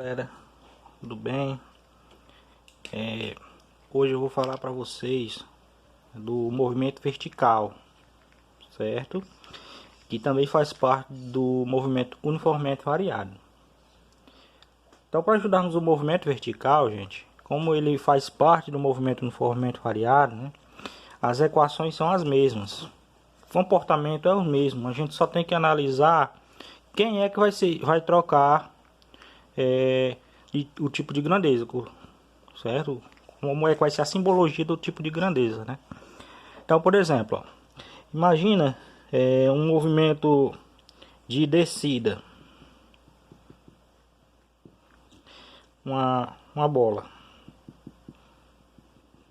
galera, tudo bem? Hoje eu vou falar para vocês do movimento vertical, certo? Que também faz parte do movimento uniformemente variado. Então, para ajudarmos o movimento vertical, gente, como ele faz parte do movimento uniformemente variado, né, as equações são as mesmas, o comportamento é o mesmo. A gente só tem que analisar quem é que vai trocar o tipo de grandeza, certo? Como é que vai ser a simbologia do tipo de grandeza, né? Então, por exemplo, ó, imagina um movimento de descida, uma bola,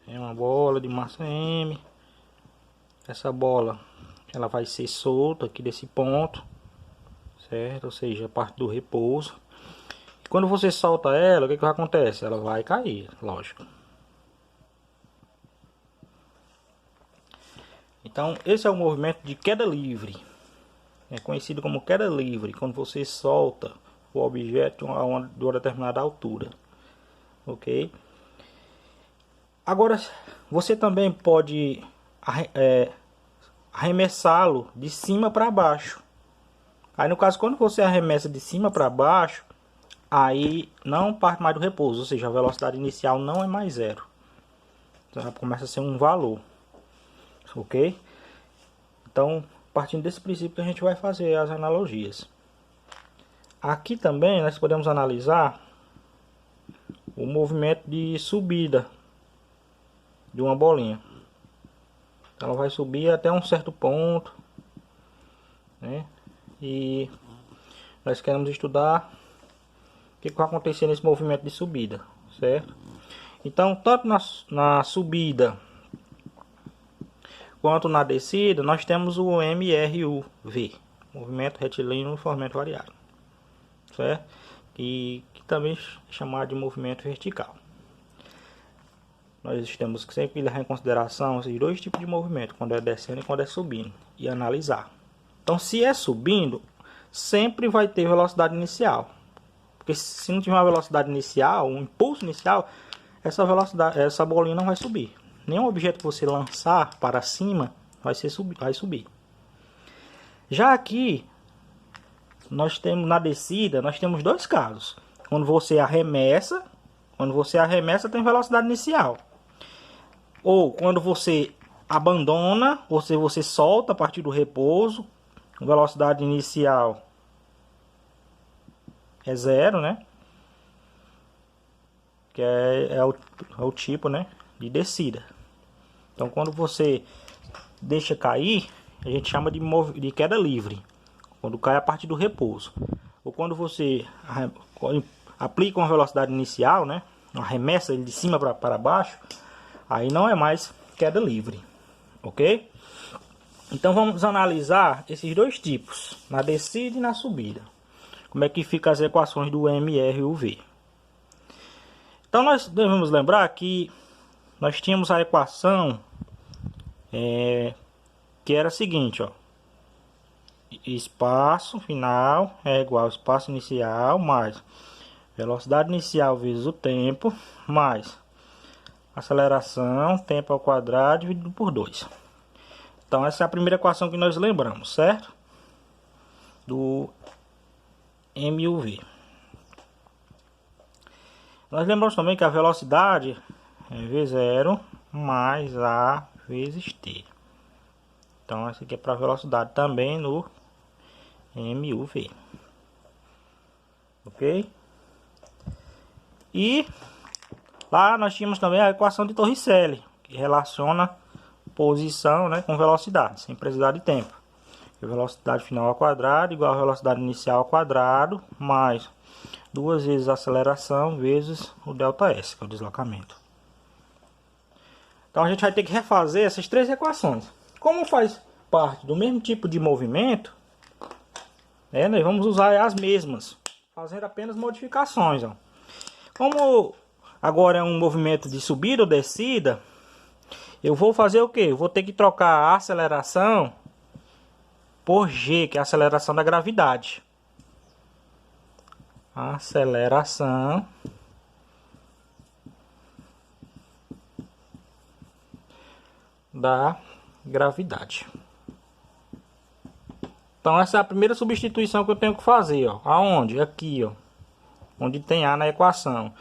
uma bola de massa M. Essa bola ela vai ser solta aqui desse ponto, certo? Ou seja, a parte do repouso. E quando você solta ela, o que acontece? Ela vai cair, lógico. Então, esse é o movimento de queda livre. É conhecido como queda livre, quando você solta o objeto de uma determinada altura. Ok? Agora, você também pode arremessá-lo de cima para baixo. Aí, no caso, quando você arremessa de cima para baixo, aí não parte mais do repouso, ou seja, a velocidade inicial não é mais zero. Então, ela começa a ser um valor. Ok? Então, partindo desse princípio que a gente vai fazer as analogias. Aqui também nós podemos analisar o movimento de subida de uma bolinha. Ela vai subir até um certo ponto, né? E nós queremos estudar o que vai acontecer nesse movimento de subida, certo? Então, tanto na subida quanto na descida, nós temos o MRUV, movimento retilíneo uniformemente variado, certo? Que também é chamado de movimento vertical. Nós temos que sempre levar em consideração esses dois tipos de movimento, quando é descendo e quando é subindo, e analisar. Então, se é subindo, sempre vai ter velocidade inicial, porque se não tiver uma velocidade inicial, um impulso inicial, essa bolinha não vai subir. Nenhum objeto que você lançar para cima vai subir. Já aqui, nós temos na descida, nós temos dois casos. Quando você arremessa tem velocidade inicial. Ou quando você abandona, você solta a partir do repouso, velocidade inicial é zero, né? Que é o tipo, né, de descida. Então, quando você deixa cair, a gente chama de queda livre, quando cai a partir do repouso. Ou quando você aplica uma velocidade inicial, né, arremessa ele de cima para baixo, aí não é mais queda livre, ok? Então, vamos analisar esses dois tipos, na descida e na subida. Como é que ficam as equações do MR e o V. Então, nós devemos lembrar que nós tínhamos a equação que era a seguinte, ó: espaço final é igual ao espaço inicial mais velocidade inicial vezes o tempo mais aceleração, tempo ao quadrado dividido por 2. Então, essa é a primeira equação que nós lembramos, certo? Do M e o V. Nós lembramos também que a velocidade é V0 mais A vezes T. Então, essa aqui é para a velocidade também no MUV. Ok? E lá nós tínhamos também a equação de Torricelli, que relaciona posição, né, com velocidade, sem precisar de tempo. A velocidade final ao quadrado igual a velocidade inicial ao quadrado, mais 2 vezes a aceleração vezes o ΔS, que é o deslocamento. Então, a gente vai ter que refazer essas três equações. Como faz parte do mesmo tipo de movimento, nós vamos usar as mesmas, fazendo apenas modificações. Ó. Como agora é um movimento de subida ou descida, eu vou fazer o que? Eu vou ter que trocar a aceleração por G, que é a aceleração da gravidade. aceleração da gravidade. Então essa é a primeira substituição que eu tenho que fazer, ó. Aonde? Aqui, ó. Onde tem A na equação.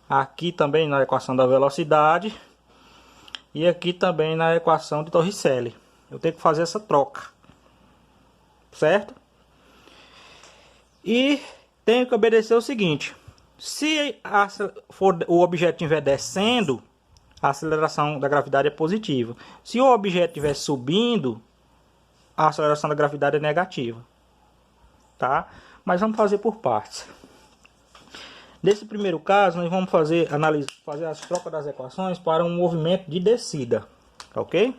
Aqui também na equação da velocidade. E aqui também na equação de Torricelli. Eu tenho que fazer essa troca. Certo? E tenho que obedecer o seguinte. Se o objeto estiver descendo, a aceleração da gravidade é positiva. Se o objeto estiver subindo, a aceleração da gravidade é negativa. Tá? Mas vamos fazer por partes. Nesse primeiro caso, nós vamos fazer as trocas das equações para um movimento de descida. Ok?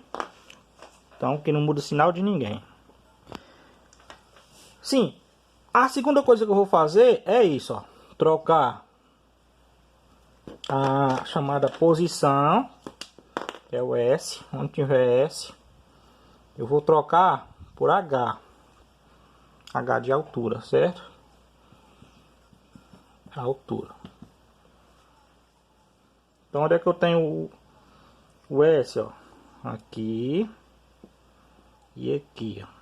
Então, que não muda o sinal de ninguém. Sim, a segunda coisa que eu vou fazer é isso, ó. Trocar a chamada posição, que é o S, onde tiver S, eu vou trocar por H. H de altura, certo? A altura. Então, onde é que eu tenho o S, ó? Aqui e aqui, ó.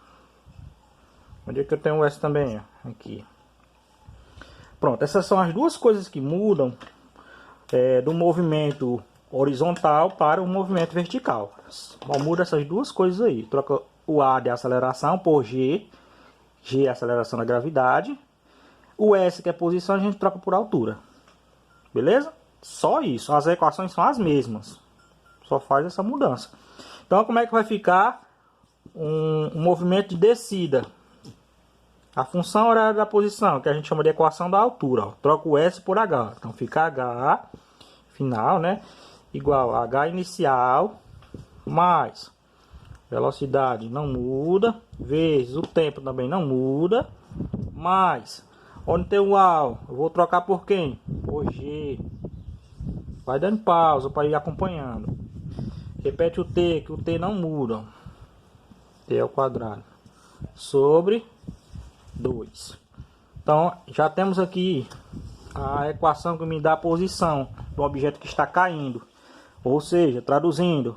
Onde é que eu tenho o S também, ó? Aqui. Pronto, essas são as duas coisas que mudam do movimento horizontal para o movimento vertical. Só muda essas duas coisas aí. Troca o A de aceleração por G. G é a aceleração da gravidade. O S, que é posição, a gente troca por altura. Beleza? Só isso. As equações são as mesmas. Só faz essa mudança. Então, como é que vai ficar um movimento de descida? A função horária da posição, que a gente chama de equação da altura. Ó. Troca o S por H. Então, fica H final, né? Igual a H inicial mais velocidade não muda, vezes o tempo também não muda, mais onde tem o A, eu vou trocar por quem? Por G. Vai dando pausa para ir acompanhando. Repete o T, que o T não muda. T ao quadrado. Sobre 2. Então, já temos aqui a equação que me dá a posição do objeto que está caindo. Ou seja, traduzindo,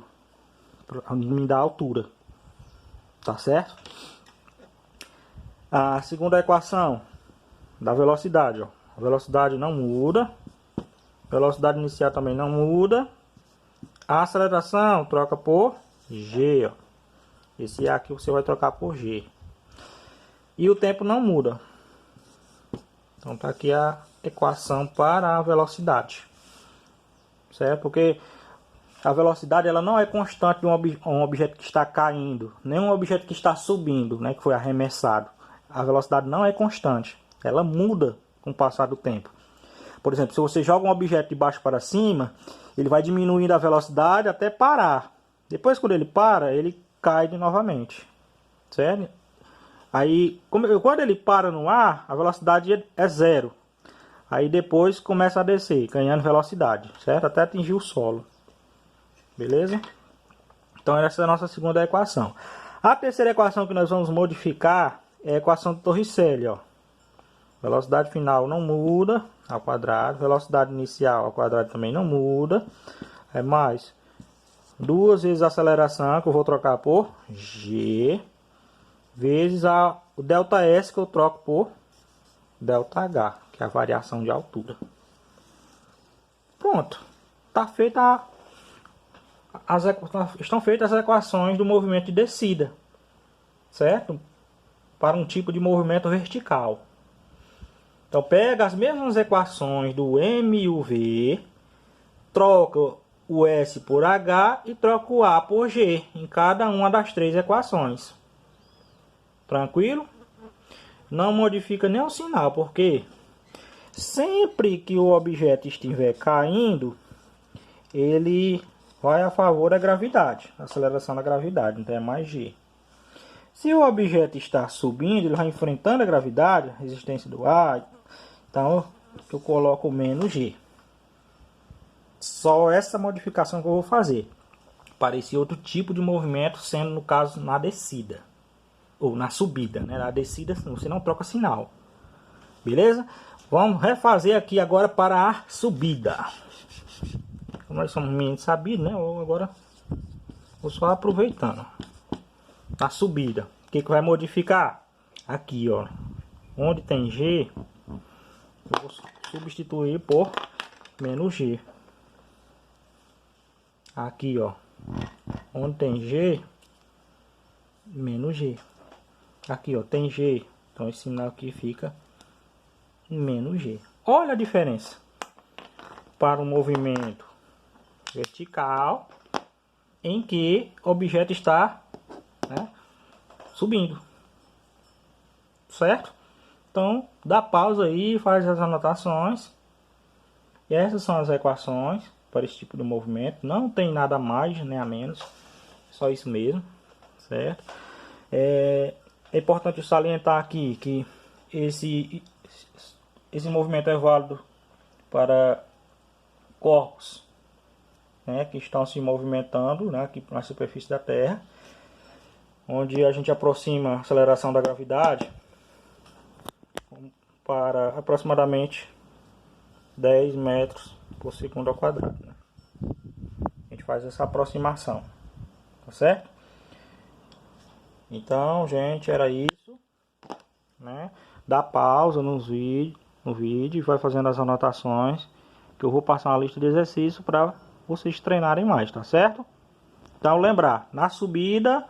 me dá a altura. Tá certo? A segunda equação da velocidade, ó. A velocidade não muda. Velocidade inicial também não muda. A aceleração troca por G, ó. Esse A aqui você vai trocar por G. E o tempo não muda. Então tá aqui a equação para a velocidade. Certo? Porque a velocidade ela não é constante de um objeto que está caindo, nem um objeto que está subindo, né, que foi arremessado. A velocidade não é constante. Ela muda com o passar do tempo. Por exemplo, se você joga um objeto de baixo para cima, ele vai diminuindo a velocidade até parar. Depois, quando ele para, ele cai novamente. Certo? Aí, quando ele para no ar, a velocidade é zero. Aí depois começa a descer, ganhando velocidade, certo? Até atingir o solo. Beleza? Então essa é a nossa segunda equação. A terceira equação que nós vamos modificar é a equação de Torricelli, ó. Velocidade final não muda, ao quadrado. Velocidade inicial ao quadrado também não muda. É mais 2 vezes a aceleração, que eu vou trocar por G, vezes o ΔS, que eu troco por ΔH, que é a variação de altura. Pronto. Tá feita estão feitas as equações do movimento de descida, certo? Para um tipo de movimento vertical. Então pega as mesmas equações do M e o V, troca o S por H e troca o A por G em cada uma das três equações. Tranquilo? Não modifica nem o sinal, porque sempre que o objeto estiver caindo, ele vai a favor da gravidade, a aceleração da gravidade, então é mais G. Se o objeto está subindo, ele vai enfrentando a gravidade, a resistência do ar, então eu coloco menos G. Só essa modificação que eu vou fazer para esse outro tipo de movimento, sendo no caso na descida ou na subida, né? Na descida você não troca sinal, beleza? Vamos refazer aqui agora para a subida. Como nós somos meninos sabidos, né? Agora vou só aproveitando. A subida. O que vai modificar? Aqui, ó. Onde tem G, eu vou substituir por menos G. Aqui, ó. Onde tem G, menos G. Aqui, ó, tem G. Então esse sinal aqui fica menos G. Olha a diferença. Para um movimento vertical, em que o objeto está, né, subindo. Certo? Então, dá pausa aí, faz as anotações. E essas são as equações para esse tipo de movimento. Não tem nada a mais nem a menos. Só isso mesmo. Certo? É importante salientar aqui que esse movimento é válido para corpos, né, que estão se movimentando, né, aqui na superfície da Terra, onde a gente aproxima a aceleração da gravidade para aproximadamente 10 metros por segundo ao quadrado, né? A gente faz essa aproximação, tá certo? Então, gente, era isso, né? Dá pausa no vídeo e vai fazendo as anotações, que eu vou passar uma lista de exercícios para vocês treinarem mais, tá certo? Então, lembrar, na subida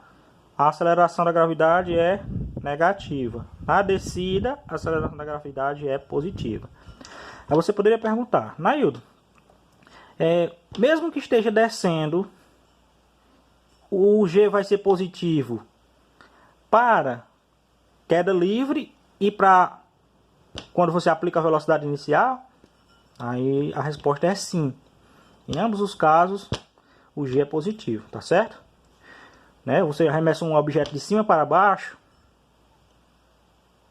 a aceleração da gravidade é negativa. Na descida, a aceleração da gravidade é positiva. Aí você poderia perguntar, Naildo, mesmo que esteja descendo, o G vai ser positivo para queda livre e para quando você aplica a velocidade inicial? Aí a resposta é sim. Em ambos os casos, o G é positivo, tá certo? Né? Você arremessa um objeto de cima para baixo,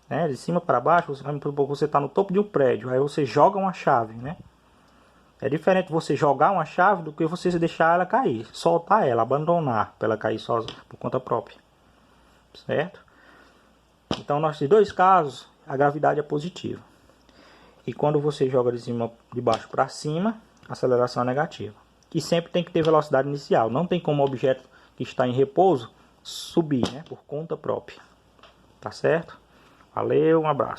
né? De cima para baixo, você está no topo de um prédio, aí você joga uma chave, né? É diferente você jogar uma chave do que você deixar ela cair, soltar ela, abandonar para ela cair sozinha por conta própria, certo? Então, nesses dois casos, a gravidade é positiva. E quando você joga de baixo para cima, a aceleração é negativa. E sempre tem que ter velocidade inicial. Não tem como o objeto que está em repouso subir, né, por conta própria. Tá certo? Valeu, um abraço.